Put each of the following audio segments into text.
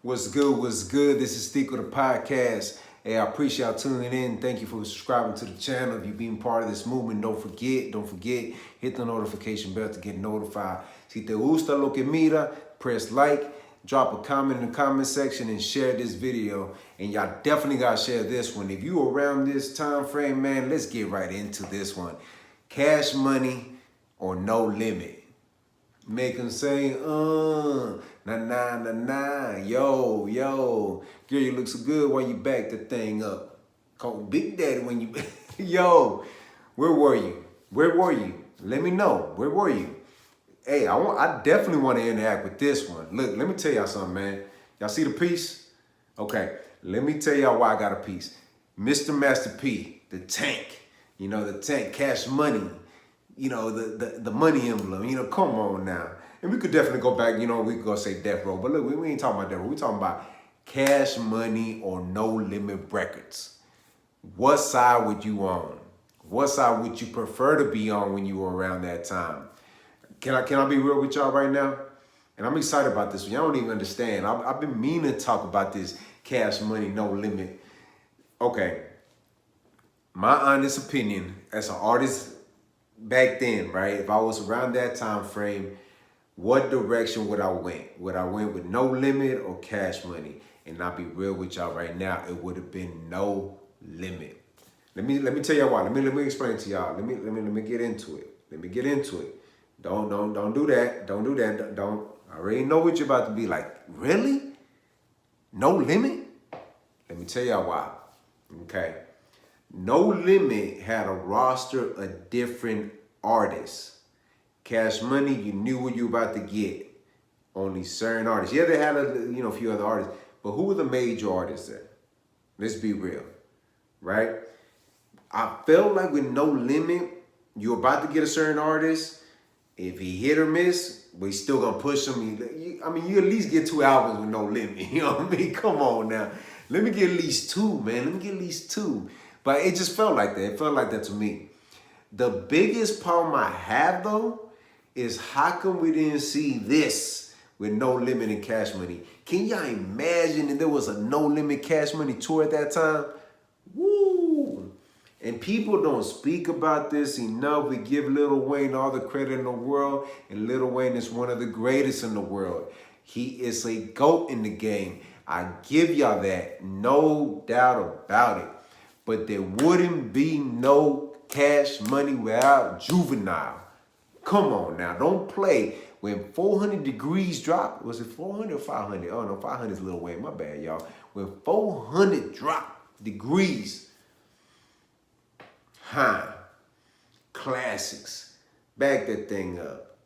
What's good? What's good? This is Stick with a Podcast. Hey, I appreciate y'all tuning in. Thank you for subscribing to the channel. If you're being part of this movement, don't forget, hit the notification bell to get notified. Si te gusta lo que mira, press like, drop a comment in the comment section, and share this video. And y'all definitely gotta share this one. If you around this time frame, man, let's get right into this one. Cash money or no limit. Make them say, nah, yo. Girl, you look so good when you back the thing up. Call Big Daddy when you, yo, where were you? Let me know, where were you? Hey, I definitely want to interact with this one. Look, let me tell y'all something, man. Y'all see the piece? Okay, let me tell y'all why I got a piece. Mr. Master P, the tank, the tank, Cash Money, the money emblem, come on now. And we could definitely go back, we could go say Death Row, but look, we ain't talking about Death Row. We talking about Cash Money or No Limit Records. What side would you on? What side would you prefer to be on when you were around that time? Can I be real with y'all right now? And I'm excited about this one. Y'all don't even understand. I've been meaning to talk about this Cash Money, No Limit. Okay, my honest opinion as an artist back then, right? If I was around that time frame, what direction would I went? Would I went with No Limit or Cash Money? And I'll be real with y'all right now, it would have been No Limit. Let me tell y'all why. Let me explain to y'all. Let me get into it. Don't do that. Don't do that. Don't. I already know what you're about to be like. Really? No Limit? Let me tell y'all why. Okay. No Limit had a roster of different artists. Cash Money, you knew what you were about to get. Only certain artists. Yeah, they had a few other artists, but who were the major artists there? Let's be real, right? I felt like with No Limit, you're about to get a certain artist. If he hit or miss, we still gonna push him. You at least get 2 albums with No Limit. You know what I mean? Come on now. Let me get at least 2, man. Let me get at least 2. But it just felt like that. It felt like that to me. The biggest problem I have, though, is how come we didn't see this with No Limit and Cash Money? Can y'all imagine if there was a No Limit Cash Money tour at that time? Woo! And people don't speak about this enough. We give Lil Wayne all the credit in the world, and Lil Wayne is one of the greatest in the world. He is a GOAT in the game. I give y'all that, no doubt about it. But there wouldn't be no Cash Money without Juvenile. Come on now, don't play. When 400 Degrees dropped, was it 400 or 500? Oh no, 500 is Lil Wayne, my bad, y'all. When 400 dropped Degrees, classics, back that thing up,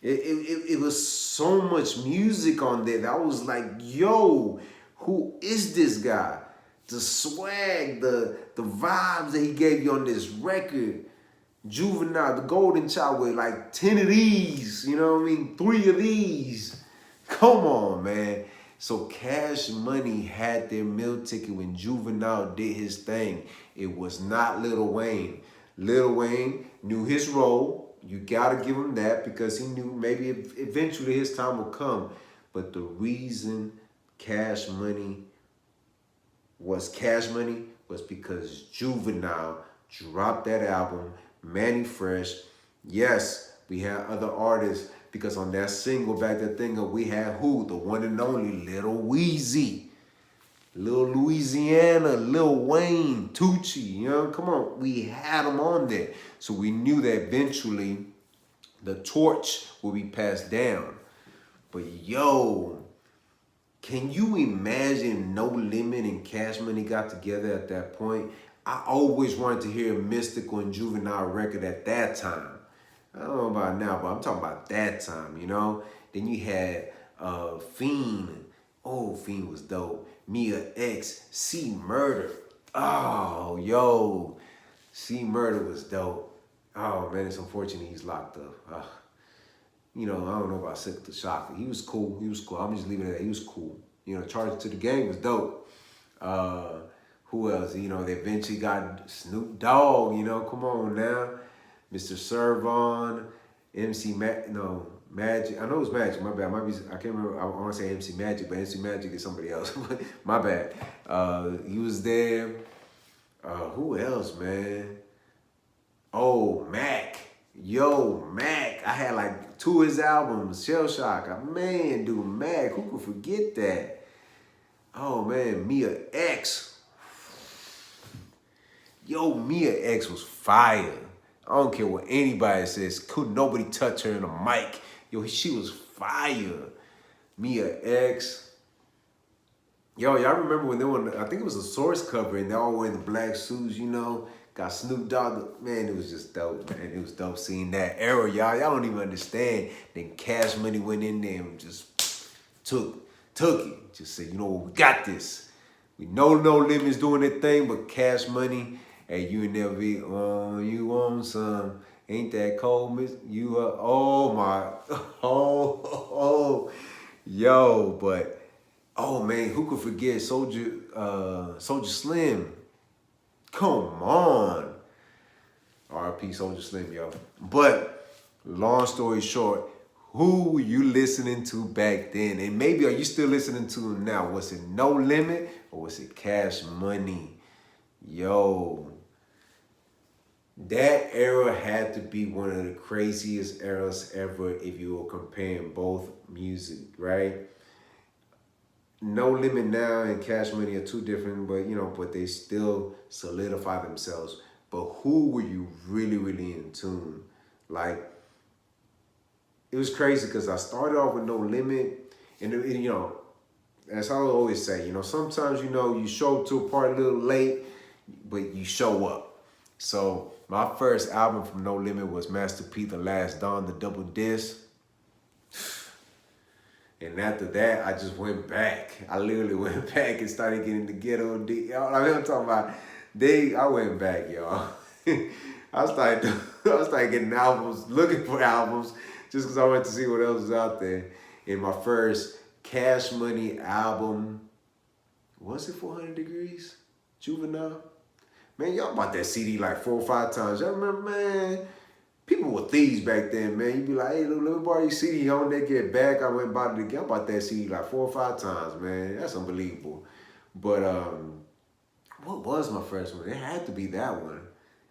It was so much music on there that I was like, yo, who is this guy? The swag, the vibes that he gave you on this record. Juvenile, the golden child with like 10 of these, 3 of these. Come on, man. So Cash Money had their meal ticket when Juvenile did his thing. It was not Lil Wayne. Lil Wayne knew his role. You gotta give him that because he knew maybe eventually his time will come. But the reason Cash Money was because Juvenile dropped that album, Manny Fresh. Yes, we had other artists because on that single, Back That Thing Up, we had who? The one and only Lil Weezy. Lil Louisiana, Lil Wayne, Tucci, come on. We had them on there. So we knew that eventually the torch will be passed down. But yo, can you imagine No Limit and Cash Money got together at that point? I always wanted to hear a Mystical and Juvenile record at that time. I don't know about now, but I'm talking about that time, Then you had Fiend. Oh, Fiend was dope. Mia X, C Murder. Oh, yo. C Murder was dope. Oh, man, it's unfortunate he's locked up. I don't know about Sick the Shocker. He was cool. I'm just leaving it at that. He was cool. Charged to the Game was dope. Who else? They eventually got Snoop Dogg, come on now. Mr. Servon, MC Mac, no, Magic. I know it was Magic. My bad. Might be. I can't remember. I want to say MC Magic, but MC Magic is somebody else. My bad. He was there. Who else, man? Oh, Mac. Yo, Mac. I had like 2 of his albums. Shell Shock. Man, dude, Mac. Who could forget that? Oh man, Mia X. Yo, Mia X was fire. I don't care what anybody says. Couldn't nobody touch her in a mic. Yo, she was fire. Mia X. Yo, y'all remember when they were, I think it was a Source cover and they all wearing the black suits, you know? Got Snoop Dogg. Man, it was just dope, man. It was dope seeing that era, y'all. Y'all don't even understand. Then Cash Money went in there and just took it. Just said, you know what, we got this. We know No Limit's doing their thing, but Cash Money, hey, you never be you want some. Ain't that cold, miss? You oh my, yo, but oh man, who could forget Soldier Slim? Come on. R.I.P. Soldier Slim, yo. But long story short, who were you listening to back then? And maybe are you still listening to him now? Was it No Limit or was it Cash Money? Yo, that era had to be one of the craziest eras ever if you were comparing both music, right? No Limit now and Cash Money are two different, but they still solidify themselves. But who were you really, really in tune? Like, it was crazy because I started off with No Limit, and as I always say, sometimes, you show up to a party a little late, but you show up. So my first album from No Limit was Master P, The Last Dawn, the double disc. And after that, I just went back. I literally went back and started getting the ghetto. I'm talking about, I went back, y'all. I started getting albums, looking for albums, just because I wanted to see what else was out there. And my first Cash Money album, was it 400 Degrees? Juvenile? Man, y'all bought that CD like 4 or 5 times. Y'all remember, man? People were thieves back then, man. You'd be like, hey, let me borrow your CD. On that get back. I went and bought it again. I bought that CD like 4 or 5 times, man. That's unbelievable. But what was my first one? It had to be that one.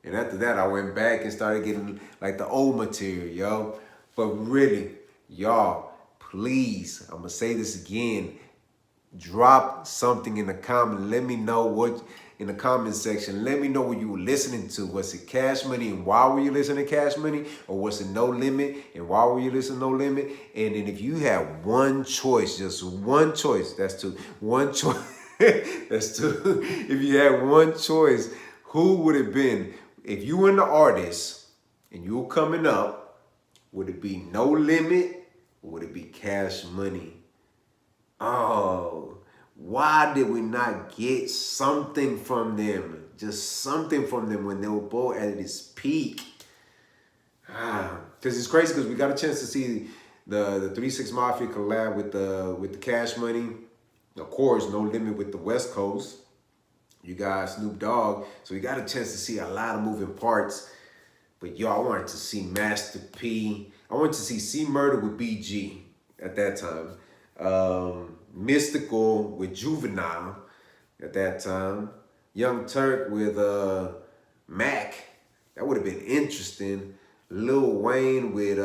And after that, I went back and started getting like the old material, yo. But really, y'all, please, I'm going to say this again. Drop something in the comment. Let me know what in the comment section. Let me know what you were listening to. Was it Cash Money and why were you listening to Cash Money? Or was it No Limit and why were you listening to No Limit? And then if you had one choice, just one choice, that's two. One choice, that's two. If you had one choice, who would it have been? If you were an artist and you were coming up, would it be No Limit or would it be Cash Money? Oh, why did we not get something from them? Just something from them when they were both at its peak. Because it's crazy because we got a chance to see the 3 6 Mafia collab with the Cash Money. Of course, No Limit with the West Coast. You got Snoop Dogg. So we got a chance to see a lot of moving parts. But yo, I wanted to see Master P. I wanted to see C Murder with BG at that time. Mystical with Juvenile at that time. Young Turk with Mac. That would have been interesting. Lil Wayne with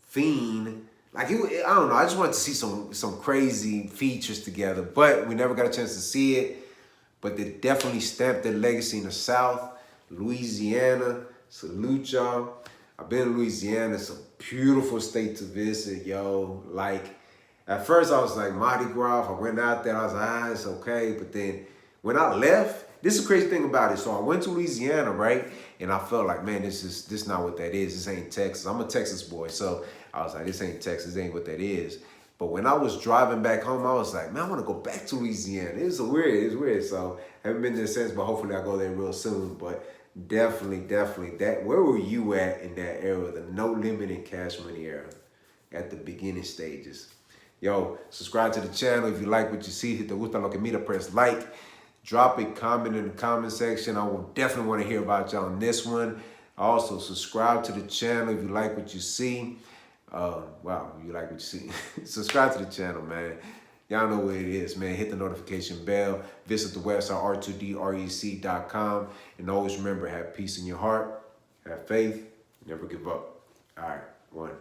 Fiend. Like, I don't know. I just wanted to see some crazy features together. But we never got a chance to see it. But they definitely stamped their legacy in the South. Louisiana. Salute y'all. I've been to Louisiana. It's a beautiful state to visit, yo. Like, at first I was like, Mardi Gras. I went out there. I was like, it's okay. But then when I left, this is the crazy thing about it. So I went to Louisiana, right? And I felt like, man, this not what that is. This ain't Texas. I'm a Texas boy. So I was like, this ain't Texas. This ain't what that is. But when I was driving back home, I was like, man, I want to go back to Louisiana. It's weird. So I haven't been there since, but hopefully I'll go there real soon. But definitely that. Where were you at in that era, the No Limit and Cash Money era, at the beginning stages? Yo, subscribe to the channel. If you like what you see, hit the gusta lo que mira, press like. Drop a comment in the comment section. I will definitely want to hear about y'all on this one. Also, subscribe to the channel if you like what you see. Wow, you like what you see. Subscribe to the channel, man. Y'all know what it is, man. Hit the notification bell. Visit the website, r2drec.com. And always remember, have peace in your heart. Have faith. Never give up. All right, one.